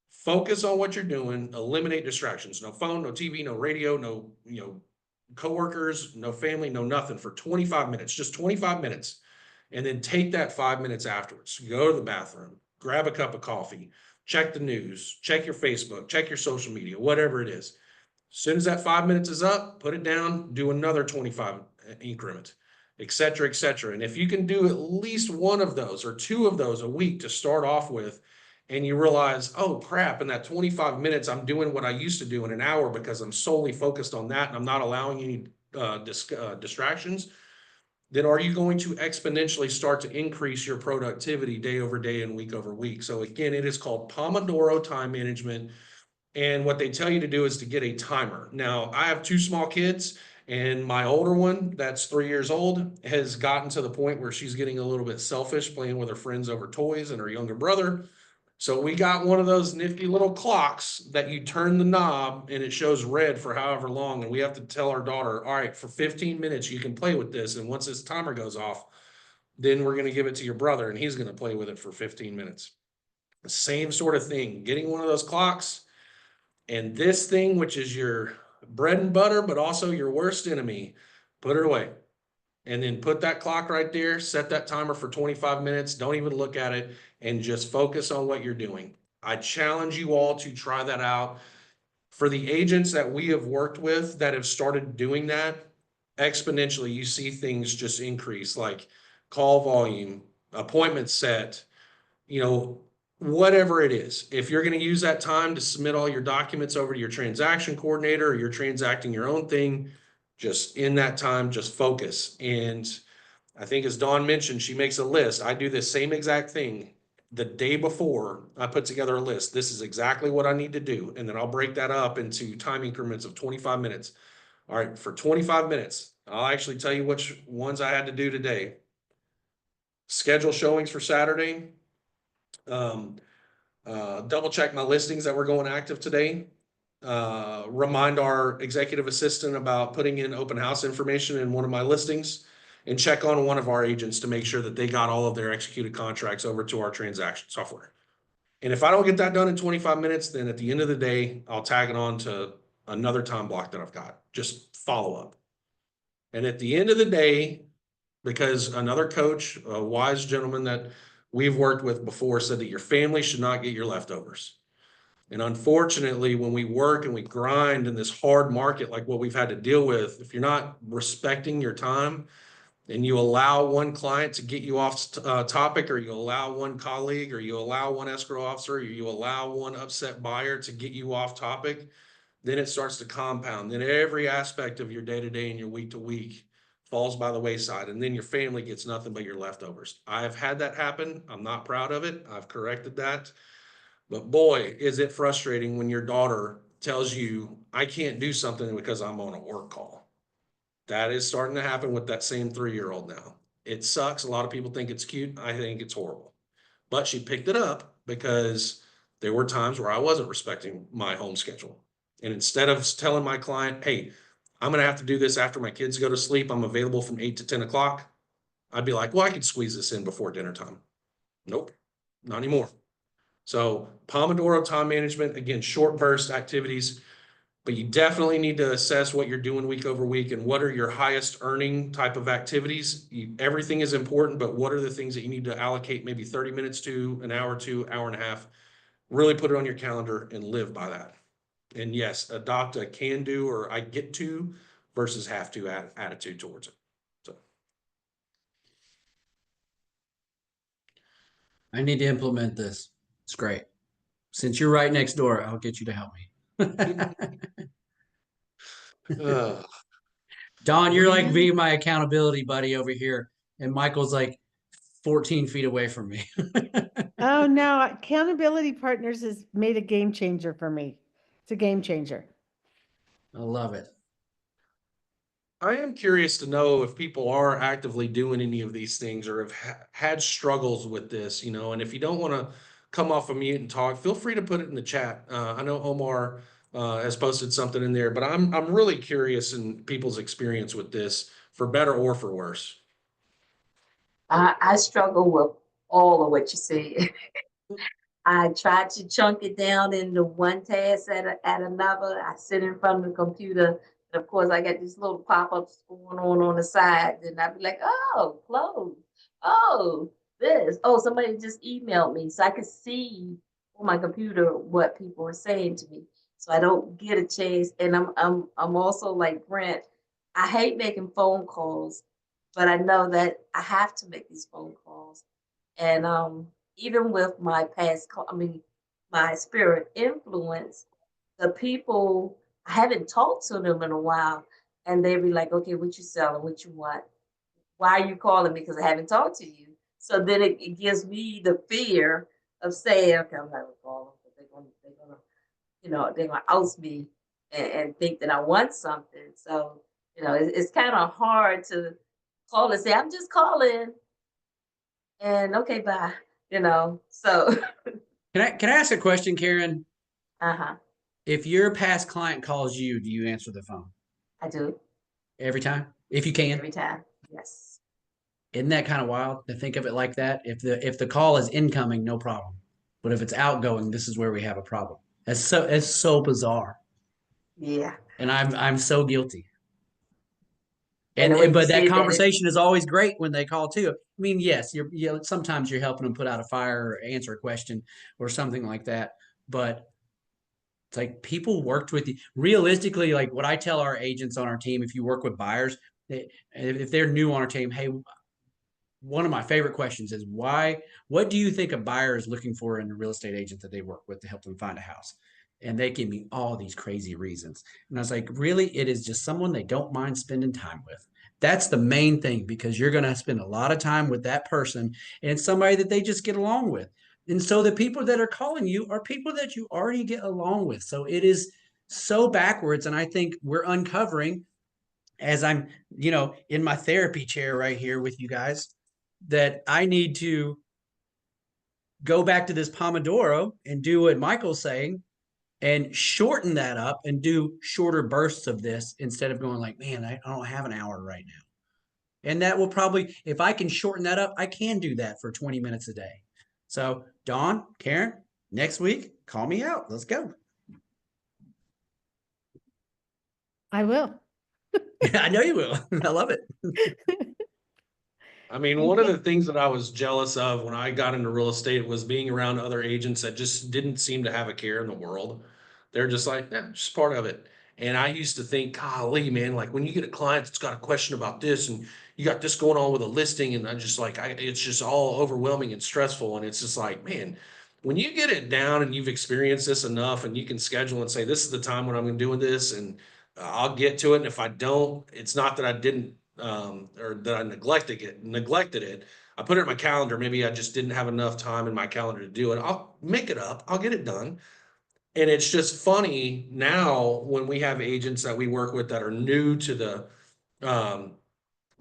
focus on what you're doing, eliminate distractions. No phone, no TV, no radio, no, coworkers, no family, no nothing for 25 minutes, just 25 minutes. And then take that 5 minutes afterwards. Go to the bathroom, grab a cup of coffee, check the news, check your Facebook, check your social media, whatever it is. As soon as that 5 minutes is up, put it down, do another 25 increment, et cetera, et cetera. And if you can do at least one of those or 2 of those a week to start off with, and you realize, oh crap, in that 25 minutes, I'm doing what I used to do in an hour because I'm solely focused on that and I'm not allowing any distractions, then are you going to exponentially start to increase your productivity day over day and week over week? So again, it is called Pomodoro time management. And what they tell you to do is to get a timer. Now, I have 2 small kids, and my older one, that's 3 years old, has gotten to the point where she's getting a little bit selfish playing with her friends over toys, and her younger brother. So we got one of those nifty little clocks that you turn the knob and it shows red for however long. And we have to tell our daughter, all right, for 15 minutes, you can play with this. And once this timer goes off, then we're going to give it to your brother and he's going to play with it for 15 minutes. The same sort of thing, getting one of those clocks. And this thing, which is your bread and butter, but also your worst enemy, put it away. And then put that clock right there, set that timer for 25 minutes, don't even look at it, and just focus on what you're doing. I challenge you all to try that out. For the agents that we have worked with that have started doing that, exponentially, you see things just increase, like call volume, appointment set, whatever it is. If you're going to use that time to submit all your documents over to your transaction coordinator, or you're transacting your own thing, just in that time, just focus. And I think as Dawn mentioned, she makes a list. I do the same exact thing. The day before, I put together a list. This is exactly what I need to do. And then I'll break that up into time increments of 25 minutes. All right, for 25 minutes, I'll actually tell you which ones I had to do today. Schedule showings for Saturday. Double check my listings that were going active today. Remind our executive assistant about putting in open house information in one of my listings, and check on one of our agents to make sure that they got all of their executed contracts over to our transaction software. And if I don't get that done in 25 minutes, then at the end of the day, I'll tag it on to another time block that I've got. Just follow up. And at the end of the day, because another coach, a wise gentleman that we've worked with before said that your family should not get your leftovers. And unfortunately, when we work and we grind in this hard market like what we've had to deal with, if you're not respecting your time and you allow one client to get you off topic, or you allow one colleague, or you allow one escrow officer, or you allow one upset buyer to get you off topic, then it starts to compound. Then every aspect of your day-to-day and your week-to-week falls by the wayside, and then your family gets nothing but your leftovers. I've had that happen. I'm not proud of it. I've corrected that. But boy, is it frustrating when your daughter tells you, I can't do something because I'm on a work call. That is starting to happen with that same 3-year-old now. It sucks. A lot of people think it's cute. I think it's horrible. But she picked it up because there were times where I wasn't respecting my home schedule. And instead of telling my client, hey, I'm going to have to do this after my kids go to sleep, I'm available from 8 to 10 o'clock, I'd be like, well, I could squeeze this in before dinner time. Nope, not anymore. So Pomodoro time management, again, short burst activities, but you definitely need to assess what you're doing week over week and what are your highest earning type of activities. Everything is important, but what are the things that you need to allocate maybe 30 minutes to, an hour to, hour and a half? Really put it on your calendar and live by that. And yes, adopt a can do or I get to versus have to attitude towards it. So I need to implement this. It's great. Since you're right next door, I'll get you to help me. uh, Don, you're like we being my accountability buddy over here, and Michael's like 14 feet away from me. Oh no, accountability partners has made a game changer for me. It's a game changer. I love it. I am curious to know if people are actively doing any of these things or have had struggles with this, and if you don't want to come off a mute and talk, feel free to put it in the chat. I know Omar has posted something in there, but I'm really curious in people's experience with this, for better or for worse. I struggle with all of what you said. I try to chunk it down into one task at another. I sit in front of the computer, and of course, I got these little pop-ups going on the side. And I'd be like, "Oh, close. Oh, this. Oh, somebody just emailed me," so I could see on my computer what people are saying to me. So I don't get a chance. And I'm also like Brent. I hate making phone calls, but I know that I have to make these phone calls. And even with my my spirit influence, the people, I haven't talked to them in a while, and they be like, okay, what you selling, what you want, why are you calling me, because I haven't talked to you. So then it gives me the fear of saying, okay, I'm not gonna call them, but they're gonna oust me and think that I want something. So it's kind of hard to call and say, I'm just calling, and okay, bye. So Can I ask a question, Karen? uh-huh. If your past client calls you, do you answer the phone I do every time? If you can? every time. Yes. Isn't that kind of wild to think of it like that? If the call is incoming, no problem. But if it's outgoing, this is where we have a problem. It's so bizarre. Yeah. And I'm so guilty. And And when you but that said that, conversation is always great when they call too. I mean, yes, sometimes you're helping them put out a fire or answer a question or something like that. But it's like people worked with you. Realistically, like what I tell our agents on our team, if you work with buyers, if they're new on our team, hey, one of my favorite questions is what do you think a buyer is looking for in a real estate agent that they work with to help them find a house? And they give me all these crazy reasons. And I was like, really? It is just someone they don't mind spending time with. That's the main thing, because you're going to spend a lot of time with that person and somebody that they just get along with. And so the people that are calling you are people that you already get along with. So it is so backwards. And I think we're uncovering, as I'm, in my therapy chair right here with you guys, that I need to go back to this Pomodoro and do what Michael's saying and shorten that up and do shorter bursts of this instead of going like, man, I don't have an hour right now. And that will probably, if I can shorten that up, I can do that for 20 minutes a day. So Dawn, Karen, next week, call me out. Let's go. I will. I know you will. I love it. I mean, one of the things that I was jealous of when I got into real estate was being around other agents that just didn't seem to have a care in the world. They're just like, yeah, just part of it. And I used to think, golly, man, like when you get a client that's got a question about this and you got this going on with a listing, and I'm just like, it's just all overwhelming and stressful. And it's just like, man, when you get it down and you've experienced this enough and you can schedule and say, this is the time when I'm going to do this, and I'll get to it. And if I don't, it's not that I didn't or that I neglected it. I put it in my calendar. Maybe I just didn't have enough time in my calendar to do it. I'll make it up. I'll get it done. And it's just funny now when we have agents that we work with that are um,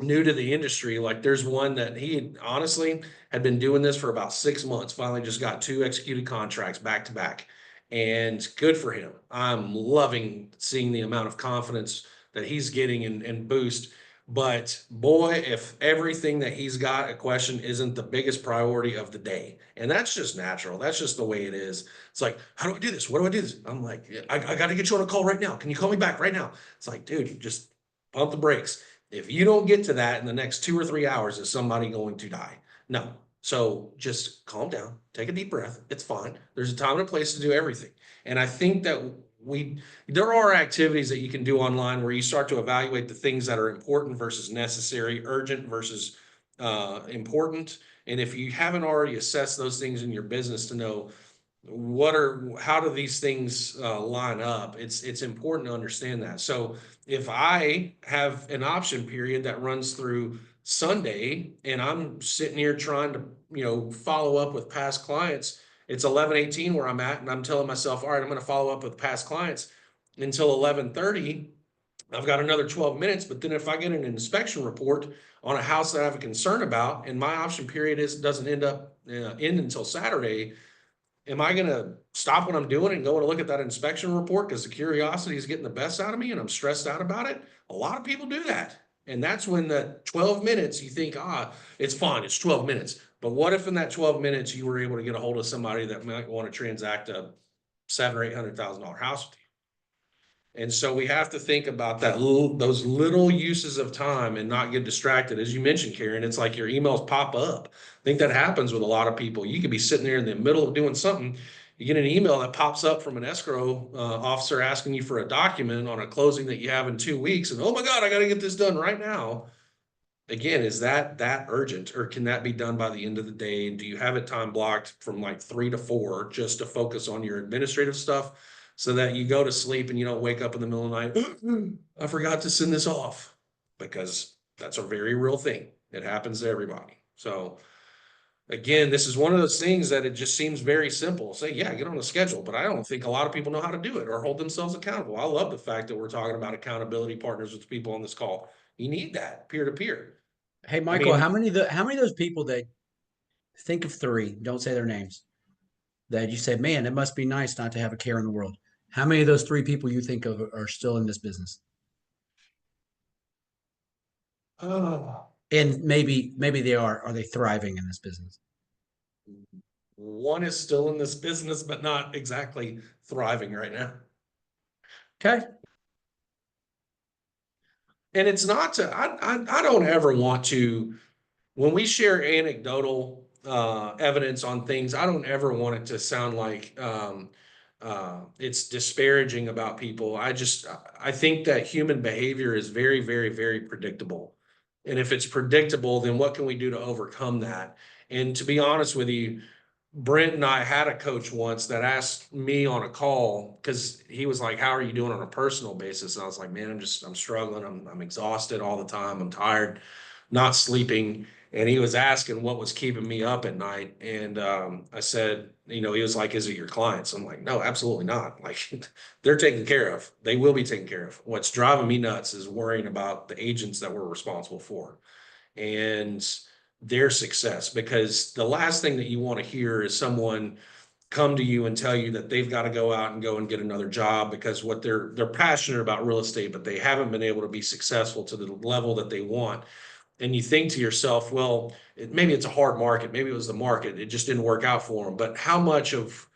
new to the industry. Like there's one that he honestly had been doing this for about 6 months. Finally, just got 2 executed contracts back to back, and good for him. I'm loving seeing the amount of confidence that he's getting and boost. But boy, if everything that he's got a question isn't the biggest priority of the day, and that's just natural. That's just the way it is. It's like, how do I do this? What do I do this? I'm like, I got to get you on a call right now. Can you call me back right now? It's like, dude, just pump the brakes. If you don't get to that in the next 2 or 3 hours, is somebody going to die? No. So just calm down, take a deep breath. It's fine. There's a time and a place to do everything. And I think that there are activities that you can do online where you start to evaluate the things that are important versus necessary, urgent versus important. And if you haven't already assessed those things in your business to know how do these things line up, it's important to understand that. So if I have an option period that runs through Sunday and I'm sitting here trying to, follow up with past clients, it's 11:18 where I'm at, and I'm telling myself, all right, I'm going to follow up with past clients until 11:30. I've got another 12 minutes, but then if I get an inspection report on a house that I have a concern about and my option period doesn't end until Saturday, am I going to stop what I'm doing and go and look at that inspection report because the curiosity is getting the best out of me and I'm stressed out about it? A lot of people do that. And that's when the 12 minutes you think, it's fine, it's 12 minutes. But what if in that 12 minutes you were able to get a hold of somebody that might want to transact a $700,000 or $800,000 house with you? And so we have to think about those little uses of time and not get distracted. As you mentioned, Karen, it's like your emails pop up. I think that happens with a lot of people. You could be sitting there in the middle of doing something. You get an email that pops up from an escrow officer asking you for a document on a closing that you have in 2 weeks. And oh my God, I got to get this done right now. Again, is that urgent, or can that be done by the end of the day? And do you have it time blocked from like 3 to 4 just to focus on your administrative stuff so that you go to sleep and you don't wake up in the middle of the night, I forgot to send this off, because that's a very real thing. It happens to everybody. So again, this is one of those things that it just seems very simple. Say, yeah, get on a schedule, but I don't think a lot of people know how to do it or hold themselves accountable. I love the fact that we're talking about accountability partners with people on this call. You need that peer to peer. Hey, Michael, mean- how many of those people that think of three, don't say their names, that you say, man, it must be nice not to have a care in the world. How many of those 3 people you think of are still in this business? And maybe are they thriving in this business? One is still in this business, but not exactly thriving right now. Okay. And it's not to, I don't ever want to, when we share anecdotal evidence on things, I don't ever want it to sound like it's disparaging about people. I think that human behavior is very, very, very predictable. And if it's predictable, then what can we do to overcome that? And to be honest with you, Brent and I had a coach once that asked me on a call, because he was like, how are you doing on a personal basis? And I was like, man, I'm struggling. I'm exhausted all the time. I'm tired, not sleeping. And he was asking what was keeping me up at night. And I said, he was like, is it your clients? I'm like, no, absolutely not. Like, they're taken care of. They will be taken care of. What's driving me nuts is worrying about the agents that we're responsible for and their success, because the last thing that you want to hear is someone come to you and tell you that they've got to go out and go and get another job because what they're passionate about real estate, but they haven't been able to be successful to the level that they want. And you think to yourself, well, maybe it's a hard market. Maybe it was the market. It just didn't work out for them. But how much of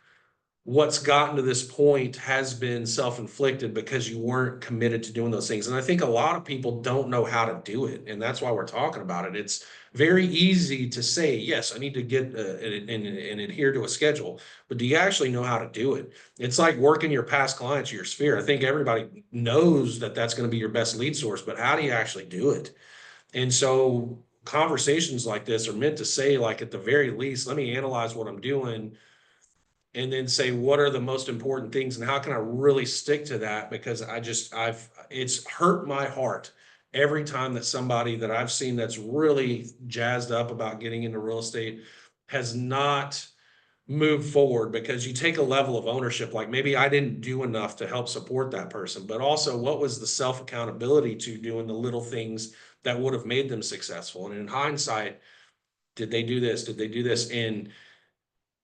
what's gotten to this point has been self-inflicted because you weren't committed to doing those things? And I think a lot of people don't know how to do it. And that's why we're talking about it. It's Very easy to say, yes, I need to get and adhere to a schedule, but do you actually know how to do it? It's like working your past clients, your sphere. I think everybody knows that that's going to be your best lead source, but how do you actually do it? And so conversations like this are meant to say, like, at the very least, let me analyze what I'm doing and then say, what are the most important things and how can I really stick to that? Because it's hurt my heart every time that somebody that I've seen that's really jazzed up about getting into real estate has not moved forward, because you take a level of ownership, like maybe I didn't do enough to help support that person, but also what was the self accountability to doing the little things that would have made them successful? And in hindsight, did they do this? Did they do this? And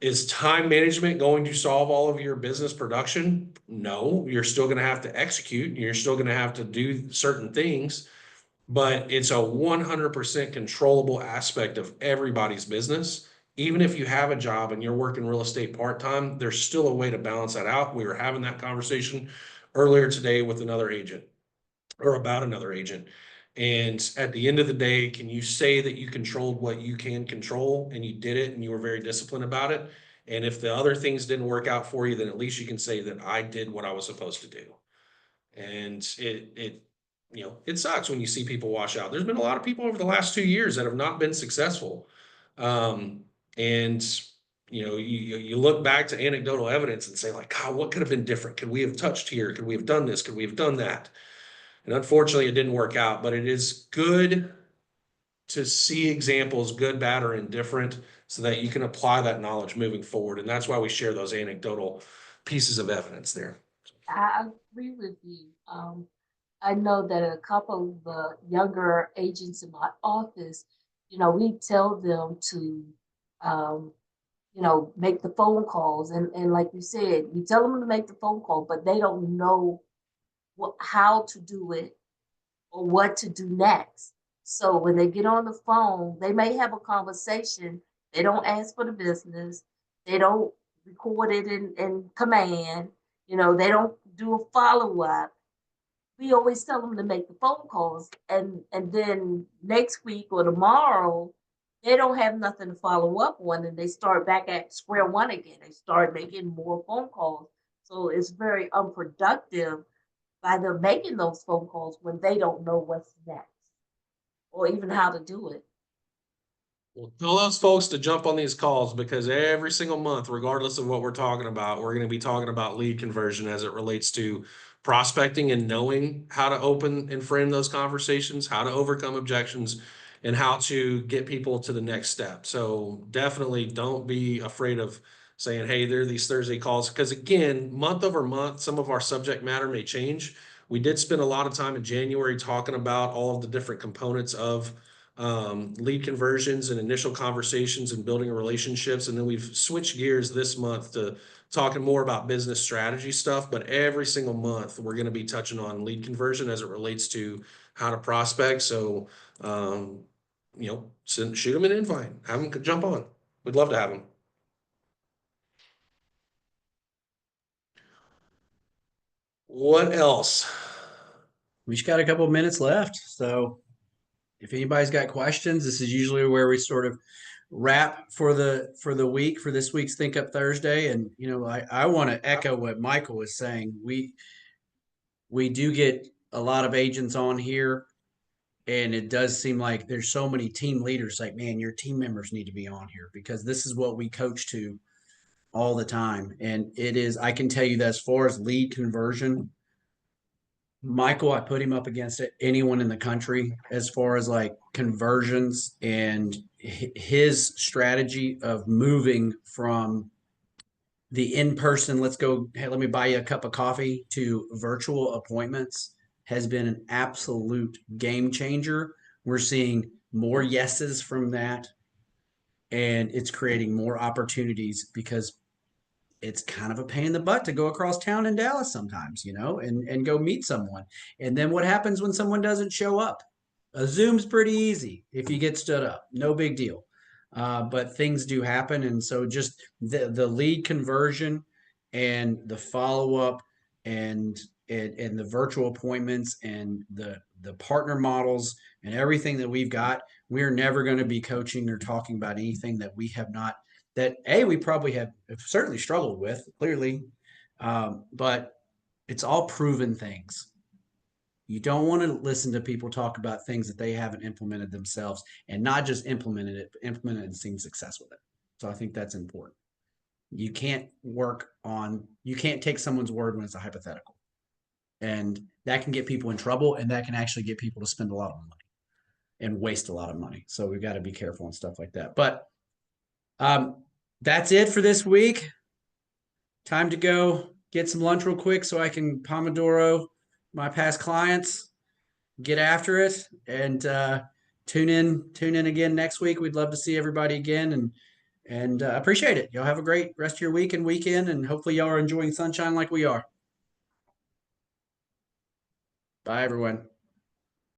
is time management going to solve all of your business production? No, you're still going to have to execute. You're still going to have to do certain things, but it's a 100% controllable aspect of everybody's business. Even if you have a job and you're working real estate part-time, there's still a way to balance that out. We were having that conversation earlier today with another agent, or about another agent. And at the end of the day, can you say that you controlled what you can control and you did it and you were very disciplined about it? And if the other things didn't work out for you, then at least you can say that I did what I was supposed to do. And it sucks when you see people wash out. There's been a lot of people over the last 2 years that have not been successful. And you look back to anecdotal evidence and say, like, God, what could have been different? Could we have touched here? Could we have done this? Could we have done that? And unfortunately, it didn't work out, but it is good to see examples, good, bad, or indifferent, so that you can apply that knowledge moving forward. And that's why we share those anecdotal pieces of evidence there. I agree with you. I know that a couple of the younger agents in my office, we tell them to, make the phone calls. And like you said, we tell them to make the phone call, but they don't know how to do it or what to do next. So when they get on the phone, they may have a conversation. They don't ask for the business. They don't record it in command. They don't do a follow up. We always tell them to make the phone calls, and then next week or tomorrow, they don't have nothing to follow up on, and they start back at square one again. They start making more phone calls. So it's very unproductive by them making those phone calls when they don't know what's next or even how to do it. Well, tell those folks to jump on these calls, because every single month, regardless of what we're talking about, we're going to be talking about lead conversion as it relates to prospecting and knowing how to open and frame those conversations, how to overcome objections, and how to get people to the next step. So definitely don't be afraid of saying, hey, there are these Thursday calls, because again, month over month, some of our subject matter may change. We did spend a lot of time in January talking about all of the different components of lead conversions and initial conversations and building relationships. And then we've switched gears this month to talking more about business strategy stuff. But every single month, we're going to be touching on lead conversion as it relates to how to prospect. So, shoot them an invite, have them jump on. We'd love to have them. What else? We just got a couple of minutes left. So if anybody's got questions, this is usually where we sort of wrap for the week, for this week's Think Up Thursday. And I want to echo what Michael was saying. We do get a lot of agents on here, and it does seem like there's so many team leaders, like, man, your team members need to be on here, because this is what we coach to all the time. And I can tell you that as far as lead conversion, Michael, I put him up against anyone in the country as far as like conversions, and his strategy of moving from the in-person, let's go, hey, let me buy you a cup of coffee, to virtual appointments has been an absolute game changer. We're seeing more yeses from that, and it's creating more opportunities, because it's kind of a pain in the butt to go across town in Dallas sometimes, and go meet someone. And then what happens when someone doesn't show up? A Zoom's pretty easy if you get stood up, no big deal. But things do happen. And so just the lead conversion and the follow-up and and the virtual appointments and the partner models and everything that we've got, we're never going to be coaching or talking about anything that we have not, that we probably have certainly struggled with, clearly, but it's all proven things. You don't want to listen to people talk about things that they haven't implemented themselves, and not just implemented it, but implemented and seen success with it. So I think that's important. You can't take someone's word when it's a hypothetical. And that can get people in trouble, and that can actually get people to spend a lot of money and waste a lot of money. So we've got to be careful and stuff like that. But that's it for this week. Time to go get some lunch real quick so I can Pomodoro my past clients, get after it, and tune in again next week. We'd love to see everybody again, and appreciate it. Y'all have a great rest of your week and weekend, and hopefully y'all are enjoying sunshine like we are. Bye, everyone.